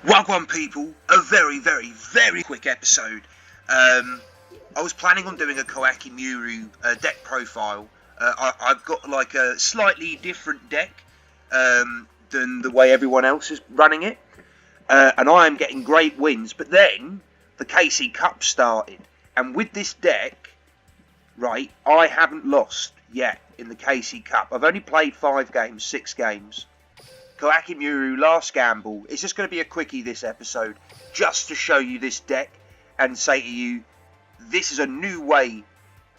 Welcome, people. A very, very, very quick episode. I was planning on doing a QUICKIE Muru deck profile. I've got like a slightly different deck than the way everyone else is running it, and I am getting great wins. But then the KC Cup started, and with this deck, right, I haven't lost yet in the KC Cup. I've only played 6 games. QUICKIE Muru, last gamble. It's just going to be a quickie this episode, just to show you this deck and say to you, this is a new way,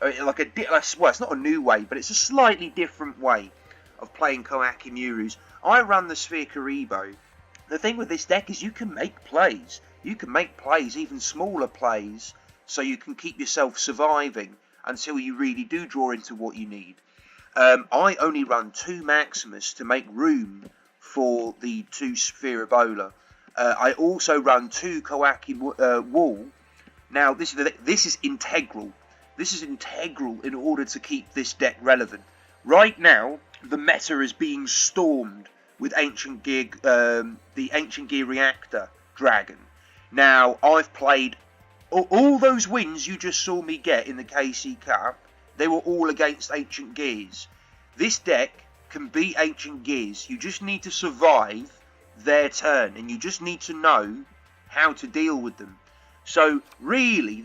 well, it's not a new way, but it's a slightly different way of playing QUICKIE Murus. I run the Sphere Karibo. The thing with this deck is you can make plays. You can make plays, even smaller plays, so you can keep yourself surviving until you really do draw into what you need. I only run 2 Maximus to make room for the 2 Sphere Ebola. I also run 2 QUICKIE Wall. Now this is integral. This is integral in order to keep this deck relevant. Right now, the meta is being stormed with Ancient Gear, the Ancient Gear Reactor Dragon. Now I've played all those wins you just saw me get in the KC Cup. They were all against Ancient Gears. This deck can beat Ancient Gears. You just need to survive their turn, and you just need to know how to deal with them. So really,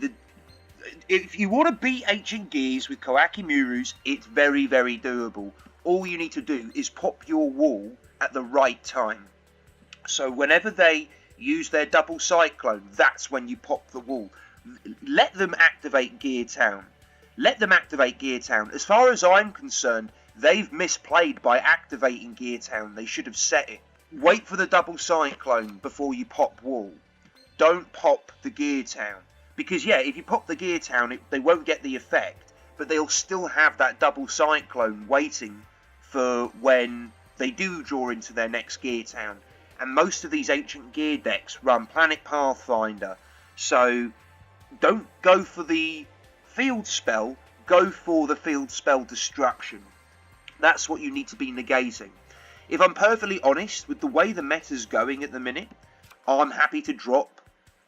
if you want to beat Ancient Gears with QUICKIE Murus, it's very, very doable. All you need to do is pop your wall at the right time. So whenever they use their double cyclone, that's when you pop the wall. Let them activate Gear Town. Let them activate Gear Town. As far as I'm concerned, they've misplayed by activating Gear Town. They should have set it. Wait for the double cyclone before you pop wall. Don't pop the Gear Town. Because yeah, if you pop the Gear Town, they won't get the effect, but they'll still have that double cyclone waiting for when they do draw into their next Gear Town. And most of these Ancient Gear decks run Planet Pathfinder. So don't go for the field spell, go for the field spell Destruction. That's what you need to be negating. If I'm perfectly honest, with the way the meta's going at the minute, I'm happy to drop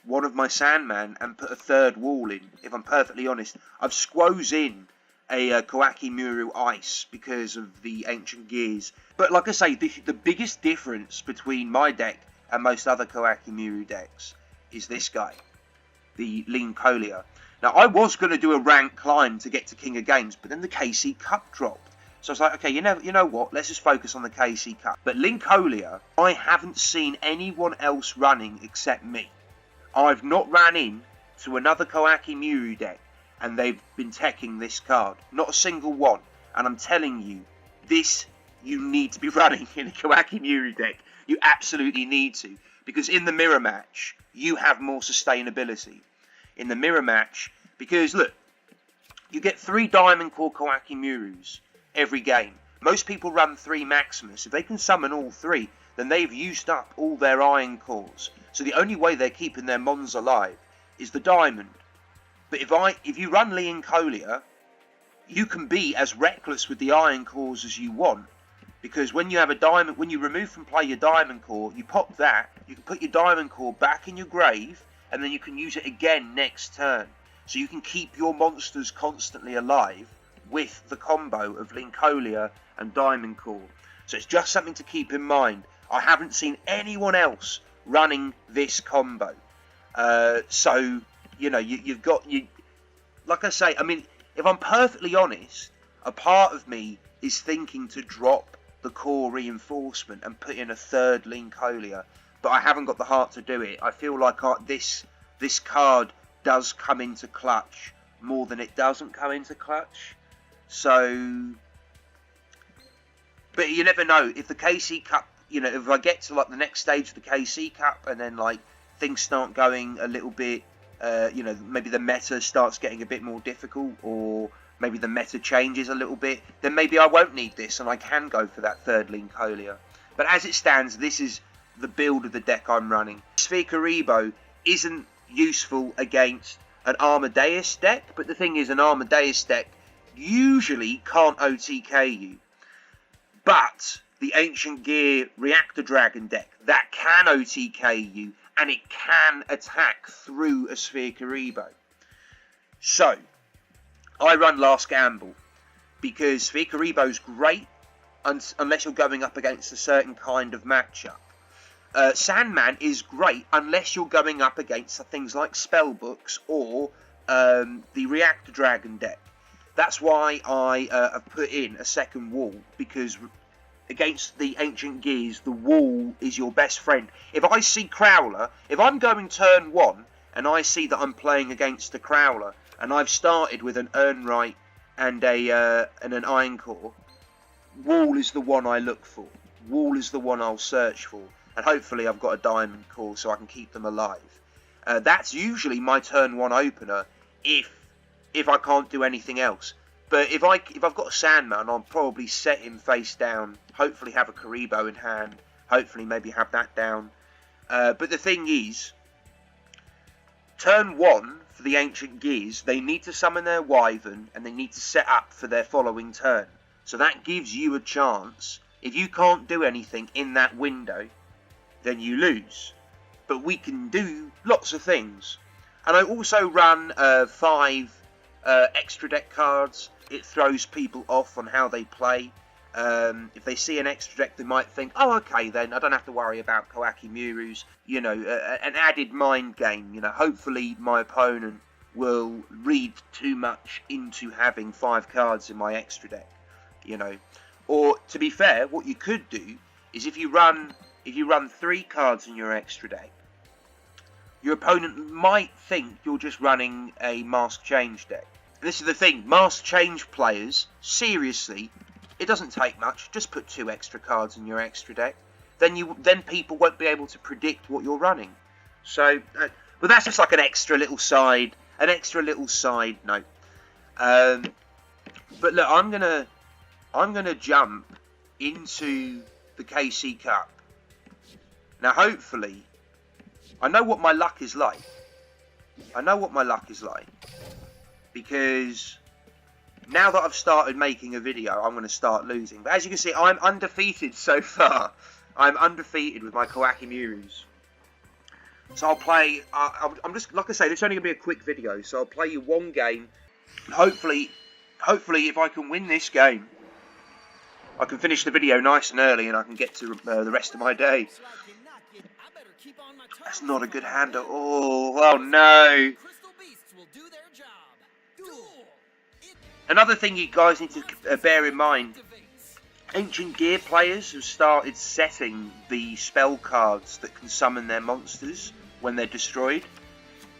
one of my Sandman and put a 3rd wall in. If I'm perfectly honest, I've squoze in a QUICKIE Muru Ice because of the Ancient Gears. But like I say, the biggest difference between my deck and most other QUICKIE Muru decks is this guy, the Lincolnia. Now, I was going to do a rank climb to get to King of Games, but then the KC Cup dropped. So I was like, okay, you know what? Let's just focus on the KC Cup. But Lincolnia, I haven't seen anyone else running except me. I've not ran in to another QUICKIE Muru deck, and they've been teching this card. Not a single one. And I'm telling you, this you need to be running in a QUICKIE Muru deck. You absolutely need to. Because in the mirror match, you have more sustainability. In the mirror match, because look, you get 3 Diamond Core QUICKIE Murus every game. Most people run 3 Maximus. If they can summon all 3, then they've used up all their Iron Cores. So the only way they're keeping their Mons alive is the Diamond. But if you run Lincolnia, you can be as reckless with the Iron Cores as you want. Because when you have a Diamond, when you remove from play your Diamond Core, you pop that, you can put your Diamond Core back in your grave, and then you can use it again next turn. So you can keep your monsters constantly alive with the combo of Lincolnia and Diamond Core. So it's just something to keep in mind. I haven't seen anyone else running this combo. So, you know, you've got... Like I say, I mean, if I'm perfectly honest, a part of me is thinking to drop the core reinforcement and put in a 3rd Lincolnia, but I haven't got the heart to do it. I feel like this card does come into clutch more than it doesn't come into clutch. So, but you never know. If the KC Cup, you know, if I get to like the next stage of the KC Cup and then like things start going a little bit, you know, maybe the meta starts getting a bit more difficult, or maybe the meta changes a little bit, then maybe I won't need this and I can go for that 3rd Lincolnia. But as it stands, this is the build of the deck I'm running. Sphere Karibo isn't useful against an Amadeus deck, but the thing is, an Amadeus deck usually can't OTK you. But the Ancient Gear Reactor Dragon deck, that can OTK you and it can attack through a Sphere Kuriboh. So, I run Last Gamble, because Sphere Kuriboh's great unless you're going up against a certain kind of matchup. Sandman is great unless you're going up against things like Spellbooks or the Reactor Dragon deck. That's why I have put in a second wall, because against the Ancient Gears, the wall is your best friend. If I see Crowler, if I'm going turn 1 and I see that I'm playing against a Crowler and I've started with an Urnight and an Iron Core, wall is the one I look for. Wall is the one I'll search for. And hopefully I've got a Diamond Core so I can keep them alive. That's usually my turn 1 opener if I can't do anything else. But if I've got a Sandman, I'll probably set him face down. Hopefully have a Kuriboh in hand. Hopefully maybe have that down. But the thing is, turn 1 for the Ancient Gears, they need to summon their Wyvern and they need to set up for their following turn. So that gives you a chance. If you can't do anything in that window, then you lose. But we can do lots of things. And I also run 5 extra deck cards. It throws people off on how they play. If they see an extra deck, they might think, oh, okay, then I don't have to worry about QUICKIE Murus. You know, an added mind game. You know, hopefully my opponent will read too much into having 5 cards in my extra deck. You know, or to be fair, what you could do is if you run 3 cards in your extra deck, your opponent might think you're just running a Mask Change deck. And this is the thing, Mask Change players, seriously, it doesn't take much. Just put 2 extra cards in your extra deck. Then people won't be able to predict what you're running. So, but that's just like an extra little side note. But look, I'm gonna jump into the KC Cup. Now, hopefully, I know what my luck is like. Because now that I've started making a video, I'm going to start losing. But as you can see, I'm undefeated so far. I'm undefeated with my QUICKIE Murus. So I'll play, I'm just, like I say, this is only going to be a quick video. So I'll play you one game. Hopefully if I can win this game, I can finish the video nice and early and I can get to the rest of my day. That's not a good hand at all. Oh no. Another thing you guys need to bear in mind, Ancient Gear players have started setting the spell cards that can summon their monsters when they're destroyed.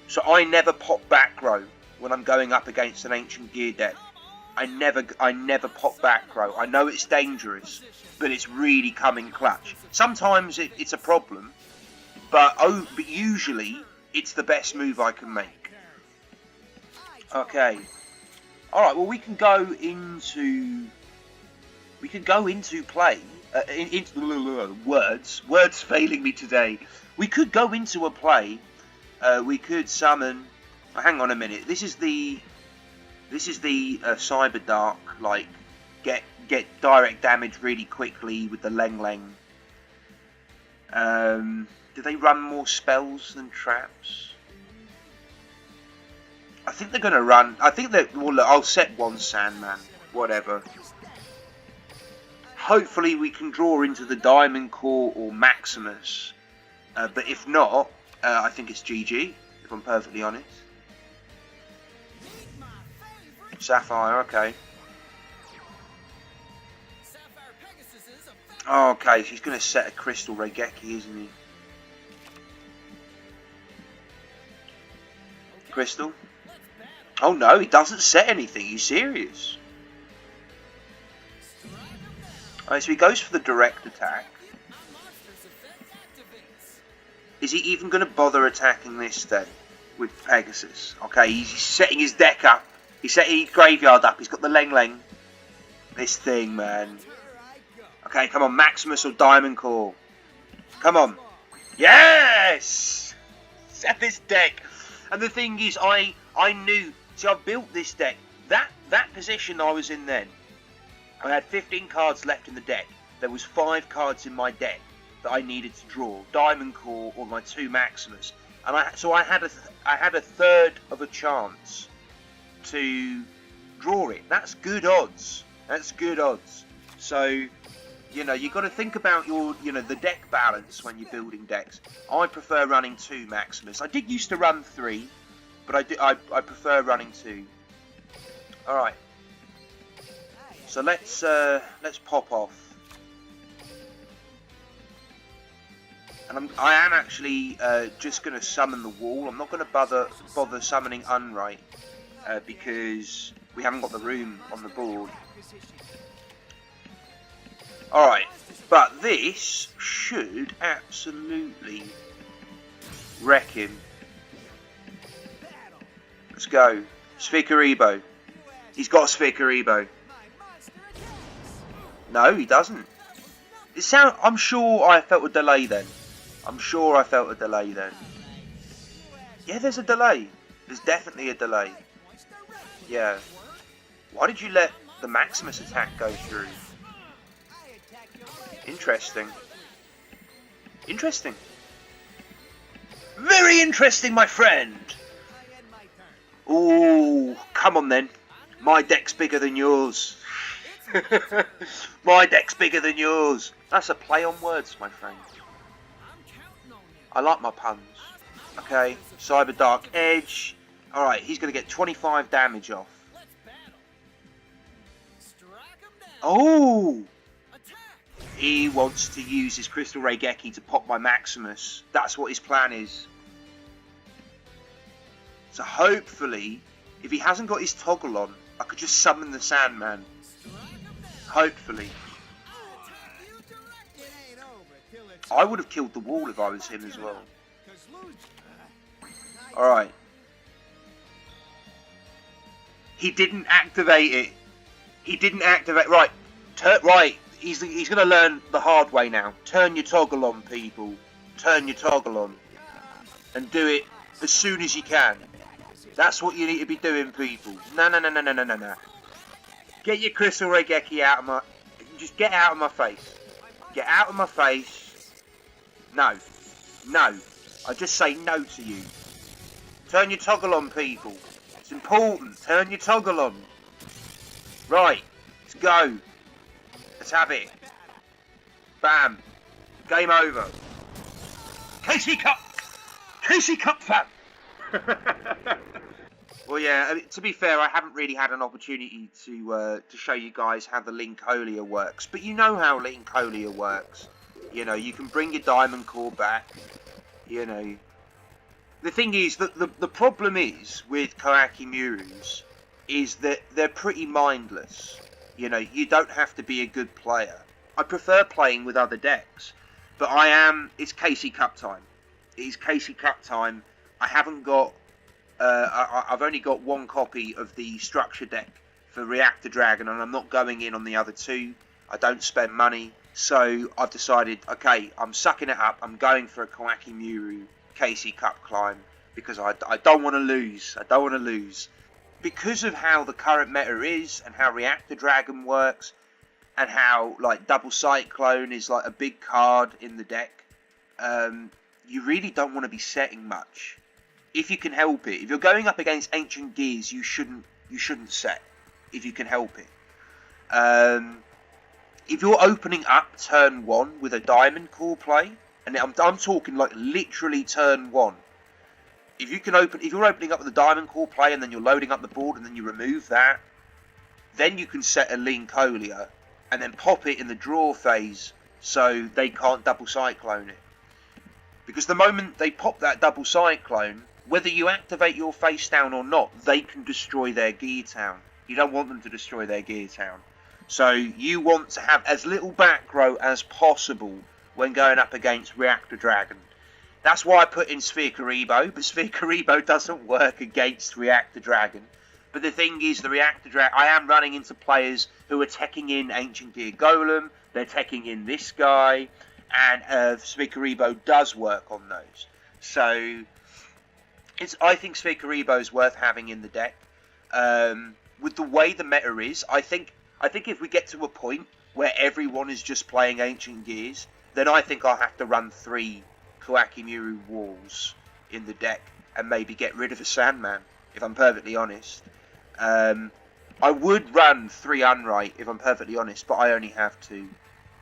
So I never pop back row when I'm going up against an Ancient Gear deck. I never pop back row. I know it's dangerous, but it's really coming clutch. Sometimes it's a problem, but usually it's the best move I can make. Okay. All right. Well, we can go into play. Words failing me today. We could go into a play. We could summon. Oh, hang on a minute. This is the Cyber Dark, like get direct damage really quickly with the Leng Leng. Do they run more spells than traps? I think they're going to run. I think that. Well, look, I'll set one Sandman. Whatever. Hopefully we can draw into the Diamond Core or Maximus. But if not, I think it's GG. If I'm perfectly honest. Sapphire, okay. Oh, okay, so he's going to set a Crystal Regeki, isn't he? Crystal? Oh no, he doesn't set anything, he's serious. Alright, so he goes for the direct attack. Is he even going to bother attacking this then? With Pegasus? Okay, he's setting his deck up. He's setting his graveyard up. He's got the Leng Leng. This thing, man. Okay, come on. Maximus or Diamond Core. Come on. Yes! Set this deck. And the thing is, I knew. See, I built this deck. That position I was in then. I had 15 cards left in the deck. There was 5 cards in my deck. that I needed to draw, Diamond Core or my 2 Maximus, and I had a third of a chance to draw it. That's good odds. That's good odds. So, you know, you've got to think about your, you know, the deck balance when you're building decks. I prefer running 2 Maximus. I did used to run 3, but I prefer running 2. All right. So let's pop off. And I am actually just going to summon the wall. I'm not going to bother summoning Unright because we haven't got the room on the board. Alright, but this should absolutely wreck him. Let's go. Sphekarebo. He's got a Sphekarebo. No, he doesn't. I'm sure I felt a delay then. I'm sure I felt a delay then. Yeah, there's a delay. There's definitely a delay. Yeah. Why did you let the Maximus attack go through? Interesting. Interesting. Very interesting, my friend. Ooh, come on then. My deck's bigger than yours. My deck's bigger than yours. That's a play on words, my friend. I like my puns. Okay, Cyber Dark Edge. Alright, he's going to get 25 damage off. Oh! He wants to use his Crystal Ray Geki to pop my Maximus. That's what his plan is. So hopefully, if he hasn't got his toggle on, I could just summon the Sandman. Hopefully. I would have killed the wall if I was him as well. Alright. He didn't activate it. He didn't activate... Right. Right. He's going to learn the hard way now. Turn your toggle on, people. Turn your toggle on. And do it as soon as you can. That's what you need to be doing, people. No. Get your Crystal Ray Geki out of my... Just get out of my face. Get out of my face. No. No. I just say no to you. Turn your toggle on, people. It's important. Turn your toggle on. Right. Let's go. Let's have it. Bam. Game over. KC Cup. KC Cup, fam. Well, yeah, I mean, to be fair, I haven't really had an opportunity to show you guys how the Linkolia works. But you know how Linkolia works. You know, you can bring your Diamond Core back. You know. The thing is, that the problem is with QUICKIE Murus is that they're pretty mindless. You know, you don't have to be a good player. I prefer playing with other decks. But it's KC Cup time. It is KC Cup time. I haven't got... I've only got 1 copy of the structure deck for Reactor Dragon, and I'm not going in on the other 2. I don't spend money, so I've decided, okay, I'm sucking it up. I'm going for a QUICKIE Muru KC Cup climb because I don't want to lose. I don't want to lose. Because of how the current meta is and how Reactor Dragon works and how like Double Cyclone is like a big card in the deck, you really don't want to be setting much. If you can help it. If you're going up against Ancient Gears, you shouldn't set. If you can help it. If you're opening up turn 1 with a Diamond Core play, and I'm talking like literally turn 1. If you're opening up with a Diamond Core play and then you're loading up the board and then you remove that, then you can set a Linkolia and then pop it in the draw phase so they can't Double Cyclone it. Because the moment they pop that Double Cyclone, whether you activate your face down or not, they can destroy their gear town. You don't want them to destroy their gear town. So you want to have as little back row as possible when going up against Reactor Dragon. That's why I put in Sphekarebo, but Sphekarebo doesn't work against Reactor Dragon. But the thing is, the Reactor Dragon, I am running into players who are teching in Ancient Gear Golem, they're teching in this guy, and Sphekarebo does work on those. So I think Sphekarebo is worth having in the deck. With the way the meta is, I think if we get to a point where everyone is just playing Ancient Gears, then I think I'll have to run 3 QUICKIE walls in the deck and maybe get rid of a Sandman, if I'm perfectly honest. I would run 3 Unright, if I'm perfectly honest, but I only have 2.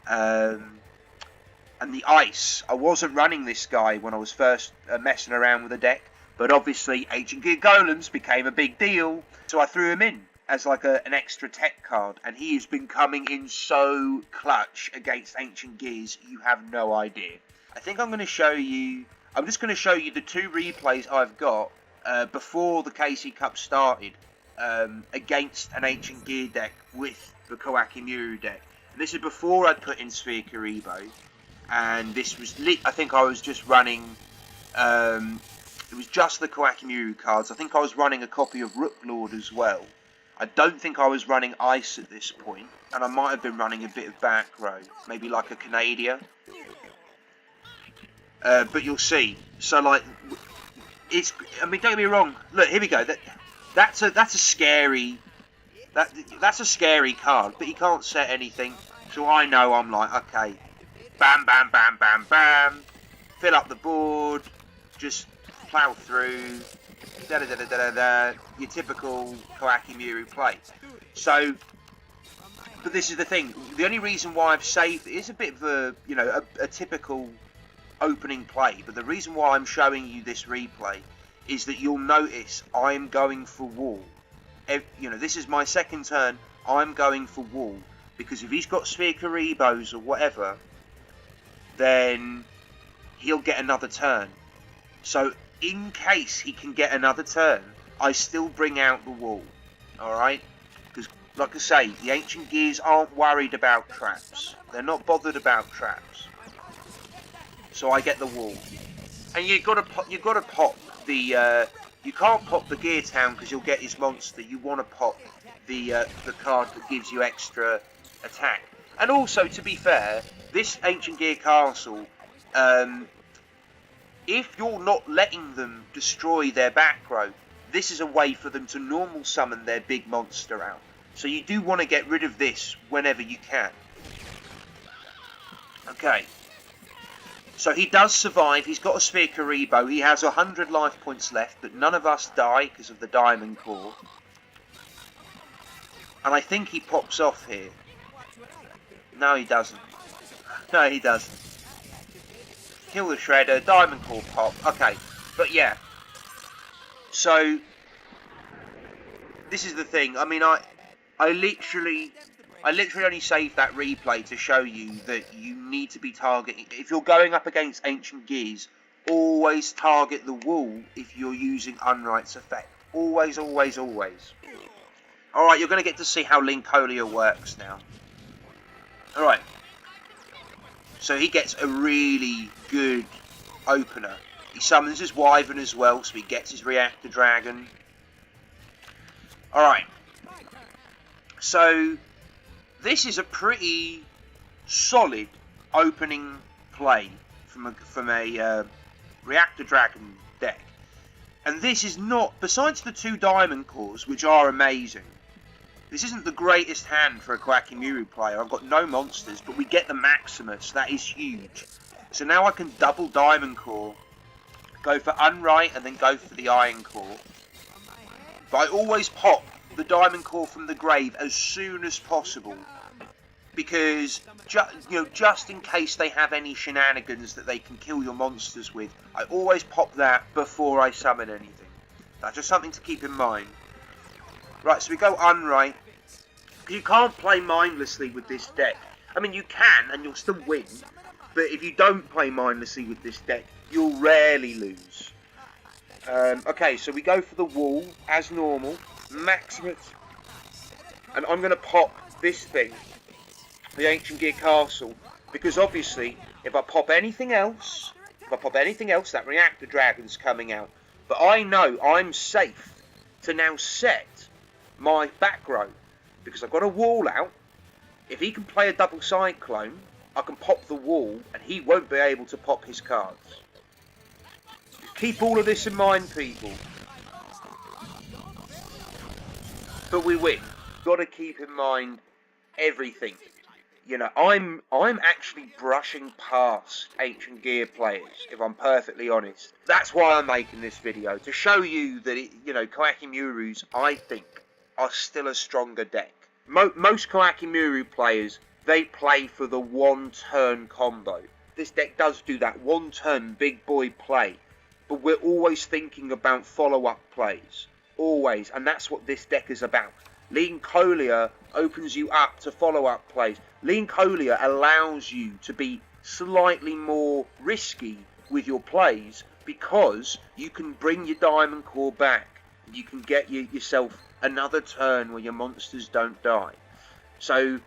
And the ice, I wasn't running this guy when I was first messing around with the deck, but obviously Ancient Gear Golems became a big deal, so I threw him in as like an extra tech card, and he has been coming in so clutch against Ancient Gears, you have no idea. I think I'm going to show you, I'm just going to show you the 2 replays I've got before the KC Cup started against an Ancient Gear deck with the QUICKIE deck. And this is before I'd put in Sphere Karibo, and this was I think I was just running, it was just the QUICKIE cards. I think I was running a copy of Rook Lord as well. I don't think I was running Ice at this point, and I might have been running a bit of back row, maybe like a Canadia. But you'll see. So like, it's. I mean, don't get me wrong. Look, here we go. That's a scary. That's a scary card, but he can't set anything. So I know I'm like, okay, bam, bam, bam, bam, bam. Fill up the board. Just plow through. Da da da da da da. Your typical QUICKIE play. So, but this is the thing. The only reason why I've saved it is a bit of a, you know, a typical opening play. But the reason why I'm showing you this replay is that you'll notice I'm going for wall. You know, this is my second turn. I'm going for wall because if he's got Sphere Karibos or whatever, then he'll get another turn. So in case he can get another turn, I still bring out the wall. Alright? Because, like I say, the Ancient Gears aren't worried about traps. They're not bothered about traps. So I get the wall. And you've got to pop the... you can't pop the Gear Town because you'll get his monster. You want to pop the card that gives you extra attack. And also, to be fair, this Ancient Gear Castle... if you're not letting them destroy their back row, this is a way for them to normal summon their big monster out. So you do want to get rid of this whenever you can. Okay. So he does survive. He's got a Sphere Karibo. He has 100 life points left, but none of us die because of the Diamond Core. And I think he pops off here. No, he doesn't. No, he doesn't. Kill the Shredder, Diamond Core pop. Okay, but yeah. So this is the thing. I mean, I literally only saved that replay to show you that you need to be targeting. If you're going up against Ancient Gears, always target the wall if you're using Unright's effect. Always, always, always. Alright, you're going to get to see how Linkolia works now. Alright. So he gets a really good opener. He summons his Wyvern as well, so he gets his Reactor Dragon. Alright. So this is a pretty solid opening play from a Reactor Dragon deck. And this is not, besides the 2 Diamond Cores, which are amazing, this isn't the greatest hand for a QUICKIE player. I've got no monsters, but we get the Maximus. That is huge. So now I can double Diamond Core, go for Unright, and then go for the Iron Core. But I always pop the Diamond Core from the grave as soon as possible, because just in case they have any shenanigans that they can kill your monsters with, I always pop that before I summon anything. That's just something to keep in mind. Right, so we go Unright. You can't play mindlessly with this deck. I mean, you can, and you'll still win. But if you don't play mindlessly with this deck, you'll rarely lose. Okay, so we go for the wall, as normal. Maximus. And I'm going to pop this thing, the Ancient Gear Castle. Because obviously, if I pop anything else, that Reactor Dragon's coming out. But I know I'm safe to now set my back row, because I've got a wall out. If he can play a double Cyclone, I can pop the wall and he won't be able to pop his cards. Keep all of this in mind, people. But we win. Got to keep in mind everything. You know, I'm actually brushing past Ancient Gear players, if I'm perfectly honest. That's why I'm making this video, to show you that, you know, Koakimurus, I think, are still a stronger deck. Most Koakimuru players, they play for the one-turn combo. This deck does do that one-turn big boy play, but we're always thinking about follow-up plays. Always, and that's what this deck is about. Lean Colia opens you up to follow-up plays. Lean Colia allows you to be slightly more risky with your plays because you can bring your Diamond Core back. You can get yourself another turn where your monsters don't die. So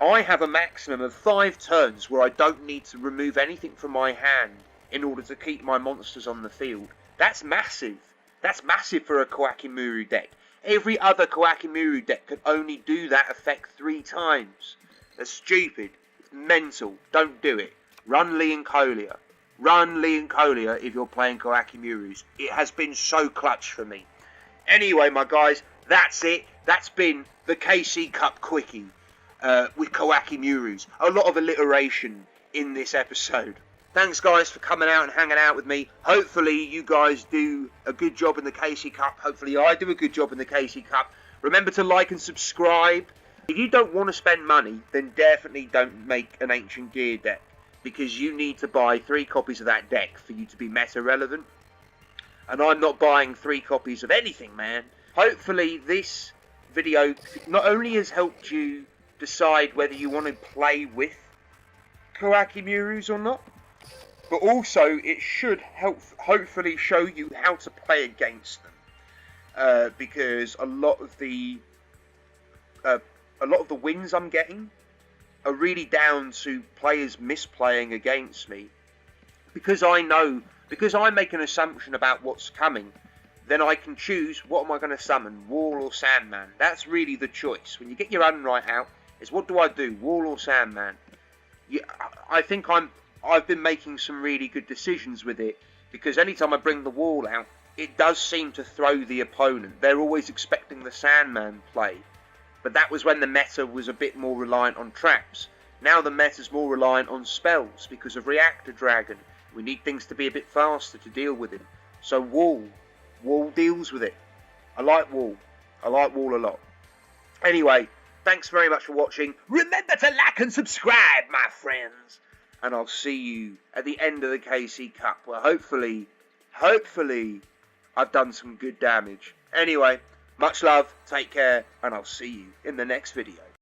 I have a maximum of 5 turns where I don't need to remove anything from my hand in order to keep my monsters on the field. That's massive. That's massive for a Koakimuru deck. Every other Koakimuru deck can only do that effect 3 times. That's stupid. It's mental. Don't do it. Run Lean Colia. Run Lean Colia if you're playing Koakimurus. It has been so clutch for me. Anyway, my guys, that's it. That's been the KC Cup Quickie with Koakimurus. A lot of alliteration in this episode. Thanks, guys, for coming out and hanging out with me. Hopefully, you guys do a good job in the KC Cup. Hopefully, I do a good job in the KC Cup. Remember to like and subscribe. If you don't want to spend money, then definitely don't make an Ancient Gear deck, because you need to buy 3 copies of that deck for you to be meta relevant. And I'm not buying 3 copies of anything, man. Hopefully, this video not only has helped you decide whether you want to play with Koakimurus or not, but also it should hopefully show you how to play against them, because a lot of the wins I'm getting are really down to players misplaying against me, because I make an assumption about what's coming. Then I can choose, what am I going to summon, Wall or Sandman? That's really the choice. When you get your Unright out, is what do I do, Wall or Sandman? I think I've been making some really good decisions with it, because anytime I bring the Wall out, it does seem to throw the opponent. They're always expecting the Sandman play, but that was when the meta was a bit more reliant on traps. Now the meta's more reliant on spells because of Reactor Dragon. We need things to be a bit faster to deal with him. So Wall deals with it. I like Wall a lot. Anyway, thanks very much for watching. Remember to like and subscribe, my friends. And I'll see you at the end of the KC Cup, where hopefully, I've done some good damage. Anyway, much love, take care, and I'll see you in the next video.